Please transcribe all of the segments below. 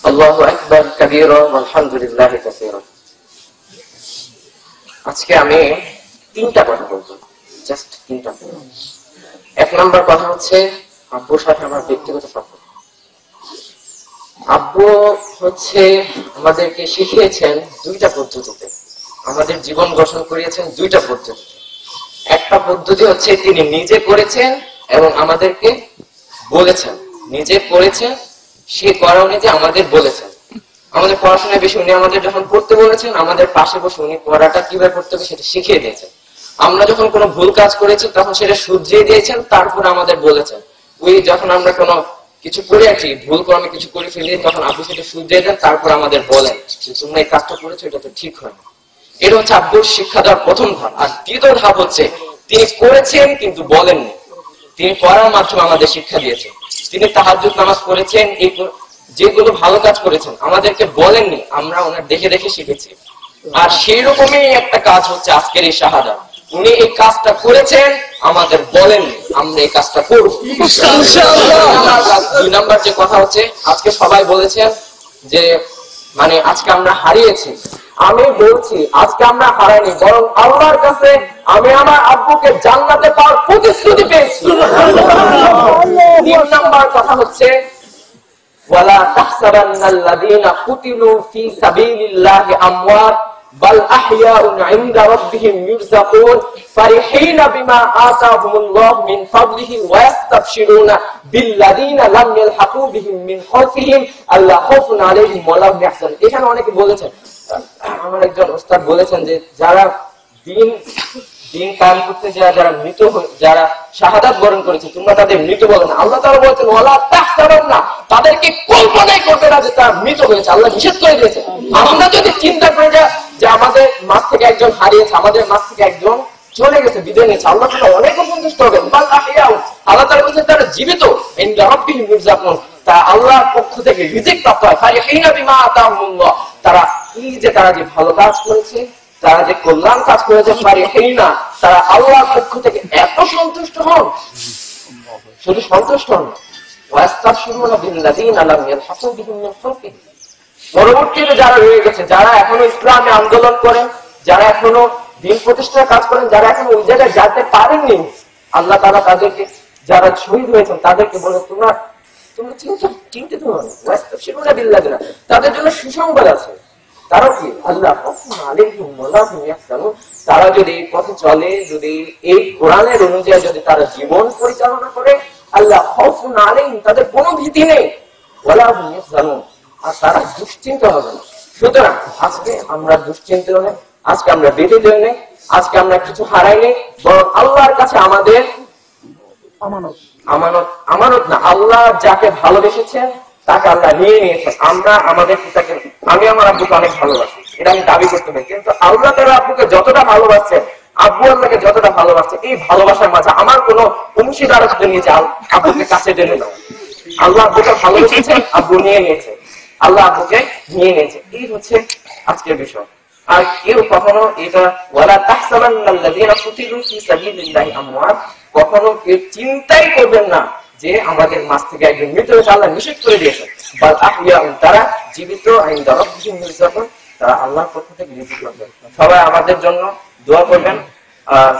আল্লাহু আকবার কাবীরা আলহামদুলিল্লাহি কাসীরা। আজকে আমি তিনটা কথা বলবো, জাস্ট তিনটা। এক নাম্বার কথা হচ্ছে আব্বুর সাথে আমার ব্যক্তিগত সম্পর্ক। আব্বু হচ্ছে আমাদেরকে শিখিয়েছেন দুইটা পদ্ধতিতে, আমাদের জীবন গঠন করিয়েছেন দুইটা পদ্ধতিতে। একটা পদ্ধতি হচ্ছে তিনি নিজে করেছেন এবং আমাদেরকে বলেছেন, নিজে করেছেন, সে করা নিজে আমাদের বলেছেন। আমাদের পড়াশোনায় বেশি উনি আমাদের যখন পড়তে বলেছেন, আমাদের পাশে বসে উনি পড়াটা কিভাবে করতে হবে সেটা শিখিয়ে দিয়েছেন। আমরা যখন কোনো ভুল কাজ করেছি তখন সেটা শুধরিয়ে দিয়েছেন, তারপর আমাদের বলেছেন। ওই যখন আমরা কোনো কিছু করে আছি, ভুল করে আমি কিছু করে ফেলি, তখন আব্বু সেটা শুধরিয়ে দেন, তারপর আমাদের বলেন যে তোমরা এই কাজটা করেছো, এটা তো ঠিক হয় না। এটা হচ্ছে আব্বুর শিক্ষা দেওয়ার প্রথম ধাপ। আর দ্বিতীয় ধাপ হচ্ছে তিনি করেছেন কিন্তু বলেননি, তিনি পড়ার মাধ্যমে আমাদের শিক্ষা দিয়েছেন। তিনি তাহাজ্জুদ নামাজ পড়েছেন, এই যেগুলো ভালো কাজ করেছেন আমাদেরকে বলেননি, আমরা ওনার দেখে দেখে শিখেছি। আর সেই রকমই একটা কাজ হচ্ছে আজকের এই শাহাদাত। উনি এই কাজটা করেছেন, আমাদের বলেননি, আমরা এই কাজটা করব ইনশাআল্লাহ। দুই নাম্বার যে কথা হচ্ছে, আজকে সবাই বলেছেন যে মানে আজকে আমরা হারিয়েছি। আমি বলছি আজকে আমরা হারাইনি, বরং আল্লাহর কাছে আমি আমার আব্বুকে জান্নাতে পাওয়ার প্রতিশ্রুতি পেয়েছি। তিন নাম্বার কথা হচ্ছে ওয়ালা তাহসাবান্নাল্লাযীনা কুতিলু ফি সাবিলিল্লাহি আমওয়াত বাল আহইয়াউন ইনদা রাব্বিহিম ইরযাকুন ফারিহিনা বিমা আতাহুমুল্লাহু মিন ফাদলিহি ওয়া ইস্তাবশিরুনা বিল্লাযীনা লাম ইয়ালহাকু বিহিম মিন খালফিহিম আল্লা খাউফুন আলাইহিম ওয়া লা হুম ইয়াহজানুন। এখানে অনেকে বলেছেন, আমার একজন ওস্তাদ বলেছেন যে যারা দিন কায়েম করতে যারা মৃত, যারা শাহাদাত বরণ করেছে, তোমরা তাদের মৃত বলো না। আল্লাহ তাআলা বলেছেন ওয়ালা তাহসাবান্না, তাদেরকে কল্পনাই করবে না যে তারা মৃত হয়েছে, আল্লাহ নিষেধ করে দিয়েছে। আমরা যদি চিন্তা করি যে আমাদের মাঝ থেকে একজন হারিয়েছে, আমাদের মাঝ থেকে একজন চলে গেছে, বিদায় নিয়েছে, আল্লাহ তাআলা অনেক সন্তুষ্ট হবেন। আল্লাহ তাআলা বলেছেন তারা জীবিত, ইনদা রাব্বিহিম ইরযাকুন, তা আল্লাহর পক্ষ থেকে রিজিক প্রাপ্ত হয়। ফারিহিনা বিমা আতাহুমুল্লাহ, তারা এই যে তারা যে ভালো কাজ করেছে, তারা যে কল্যাণ কাজ করেছে, ফারিহিনা, তারা আল্লাহর পক্ষ থেকে এত সন্তুষ্ট হন, শুধু সন্তুষ্ট হন না, ওয়া ইস্তাবশিরুনা বিল্লাযীনা লাম ইয়ালহাকু বিহিম মিন খালফিহিম, পরবর্তীতে যারা রয়ে গেছে, যারা এখনো ইসলামে আন্দোলন করেন, যারা এখনো দিন প্রতিষ্ঠার কাজ করেন, যারা এখনো ওই জায়গায় যেতে পারেননি, আল্লাহ তাআলা তাদেরকে, যারা শহীদ হয়েছেন তাদেরকে বলে তোমরা চিন্তিত হও না, ওয়া ইস্তাবশিরুনা বিল্লাযীনা, তাদের জন্য সুসংবাদ আছে। তারা কি আল্লাহ খাউফুন আলাইহিম ওয়া লা হুম ইয়াহজানুন, তারা যদি এই পথে চলে, যদি এই কোরআনের অনুযায়ী যদি তারা জীবন পরিচালনা করে, আল্লাহ খাউফুন আলাইহিম, তাদের কোনো ভীতি নেই, ওয়া লা হুম ইয়াহজানুন, আর তারা দুশ্চিন্ত হবে না। সুতরাং আজকে আমরা দুশ্চিন্ত নই, আজকে আমরা ব্যথিত নই, আজকে আমরা কিছু হারাই নেই, বরং আল্লাহর কাছে আমাদের আমানত না, আল্লাহ যাকে ভালোবেসেছেন তাকে আল্লাহ নিয়ে নিয়েছেন। আমরা আমাদের পিতাকে, আমি আমার আব্বুকে অনেক ভালোবাসি, এটা আমি দাবি করতে পারি, কিন্তু আল্লাহ তাআলা আব্বুকে যতটা ভালোবাসছেন, আব্বু আল্লাহকে যতটা ভালোবাসছে, এই ভালোবাসার মাঝে আমার কোনো অংশীদারত্ব নিয়ে যে আব্বুকে কাছে টেনে দাও। আল্লাহ আব্বুকে ভালোবেসেছেন, আব্বু নিয়ে নিয়েছে, আল্লাহ আব্বুকে নিয়ে নিয়েছে, এই হচ্ছে আজকের বিষয়। আর কেউ কখনো এটা ওয়ালা তাহসাবান্নাল্লাযীনা কুতিলু ফি সাবিলিল্লাহি আমওয়াত, কখনো কেউ চিন্তাই করবেন না যে আমাদের মাঝ থেকে একজন মৃত হয়েছে, আল্লাহ নিষেধ করে দিয়েছেন। বাল আহইয়াউন, তারা জীবিত, ইনদা রাব্বিহিম ইরযাকুন, তারা আল্লাহর পক্ষ থেকে রিজিক লাভ করেন। সবাই আমাদের জন্য দোয়া করবেন,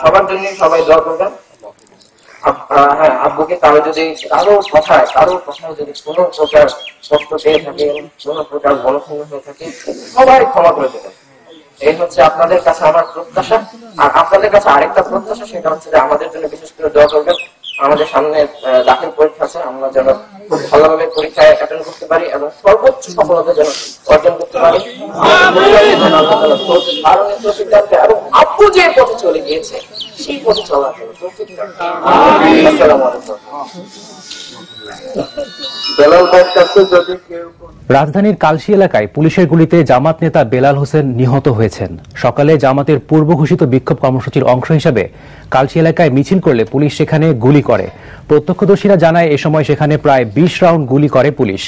সবার জন্য সবাই দোয়া করবেন। হ্যাঁ, আব্বুকে কারো যদি কারো কথায় যদি কোনো প্রকার কষ্ট পেয়ে থাকে, কোনো প্রকার বলক্ষণ হয়ে থাকে, সবাই ক্ষমা করে দেবেন। এই হচ্ছে আপনাদের কাছে আমার প্রত্যাশা। আর আপনাদের কাছে আরেকটা প্রত্যাশা, সেটা হচ্ছে যে আমাদের জন্য বিশেষ করে দোয়া করবেন। আমাদের সামনে দাখিল পরীক্ষা আছে, আমরা যেন খুব ভালোভাবে পরীক্ষায় অ্যাটেন্ড করতে পারি এবং সর্বোচ্চ সফলতা যেন অর্জন করতে পারি। এবং আব্বু যে পথে চলে গিয়েছে সেই পথে চলার জন্য তৌফিক দান করুন। আসসালামু আলাইকুম। রাজধানীর কালশী এলাকায় পুলিশের গুলিতে জামাত নেতা বেলাল হোসেন নিহত হয়েছেন। সকালে জামাতের পূর্ব ঘোষিত বিক্ষোভ কর্মসূচির অংশ হিসেবে কালশী এলাকায় মিছিল করলে পুলিশ সেখানে গুলি করে। প্রত্যক্ষদর্শীরা জানায় এ সময় সেখানে প্রায় 20 রাউন্ড গুলি করে পুলিশ।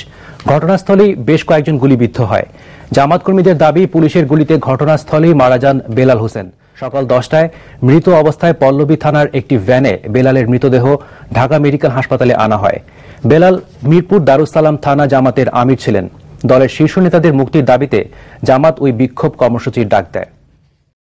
ঘটনাস্থলেই বেশ কয়েকজন গুলিবিদ্ধ হয়। জামাত কর্মীদের দাবি, পুলিশের গুলিতে ঘটনাস্থলেই মারা যান বেলাল হোসেন। সকাল 10টায় মৃত অবস্থায় পল্লবী থানার একটি ভ্যানে বেলালের মৃতদেহ ঢাকা মেডিকেল হাসপাতালে আনা হয়। বেলাল মিরপুর দারুস সালাম থানা জামাতের আমির ছিলেন। দলের শীর্ষ নেতাদের মুক্তির দাবিতে জামাত ওই বিক্ষোভ কর্মসূচির ডাক দেয়।